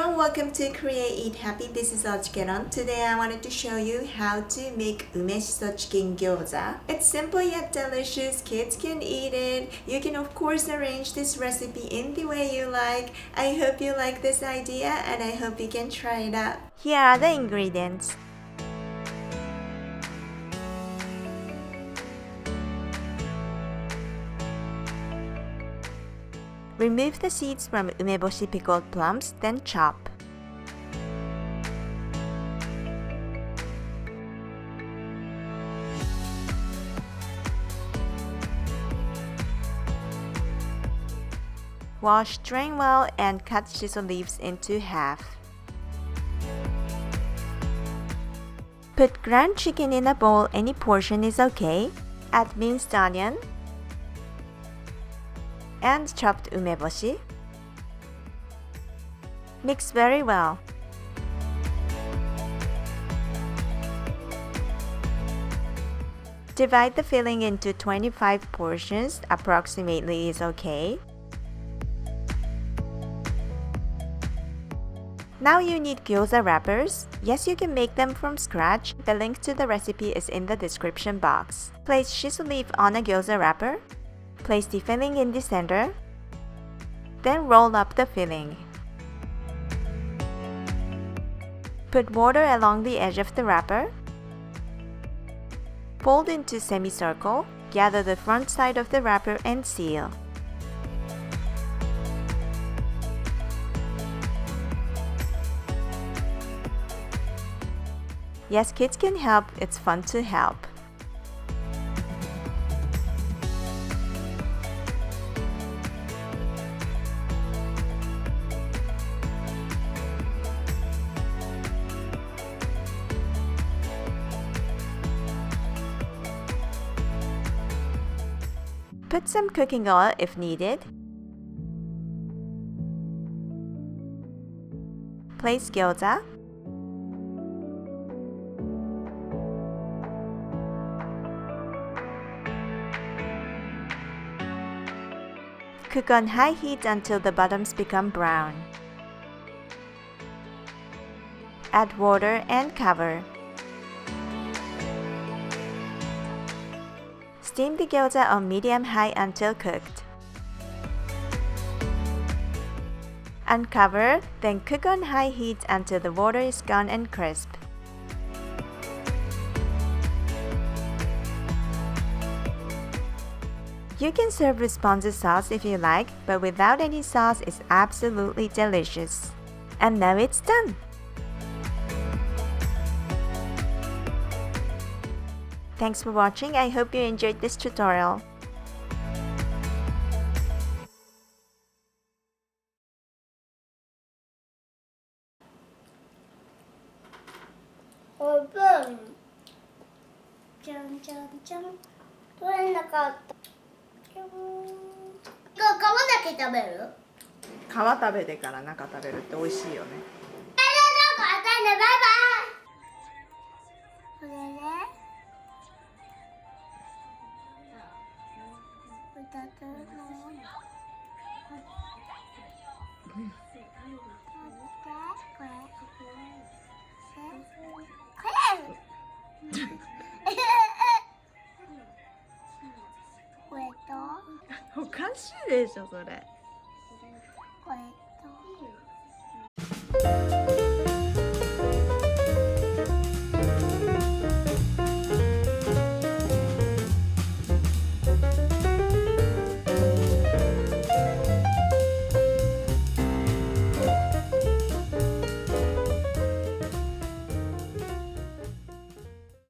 everyone, welcome to Create Eat Happy. This is OCHIKERON. Today I wanted to show you how to make Ume Shiso chicken gyoza. It's simple yet delicious. Kids can eat it. You can of course arrange this recipe in the way you like. I hope you like this idea and I hope you can try it out. Here are the ingredients. Remove the seeds from umeboshi pickled plums, then chop. Wash, drain well, and cut shiso leaves into half. Put ground chicken in a bowl, any portion is okay. Add minced onion and chopped umeboshi. Mix very well. Divide the filling into 25 portions, approximately is okay. Now you need gyoza wrappers. Yes, you can make them from scratch. The link to the recipe is in the description box. Place shiso leaf on a gyoza wrapper. Place the filling in the center. Then roll up the filling. Put water along the edge of the wrapper. Fold into semicircle. Gather the front side of the wrapper and seal. Yes, kids can help. It's fun to help. Put some cooking oil if needed. Place gyoza. Cook on high heat until the bottoms become brown. Add water and cover. Steam the gyoza on medium-high until cooked. Uncover, then cook on high heat until the water is gone and crisp. You can serve with sponsor sauce if you like, but without any sauce it's absolutely delicious. And now it's done! Thanks for watching. I hope you enjoyed this tutorial. Open. じゃんじゃんじゃん。取れなかった。皮だけ食べる？皮食べてから中食べるって美味しいよね。バイバイ。これね。2つの。これ。おかしいでしょそれ。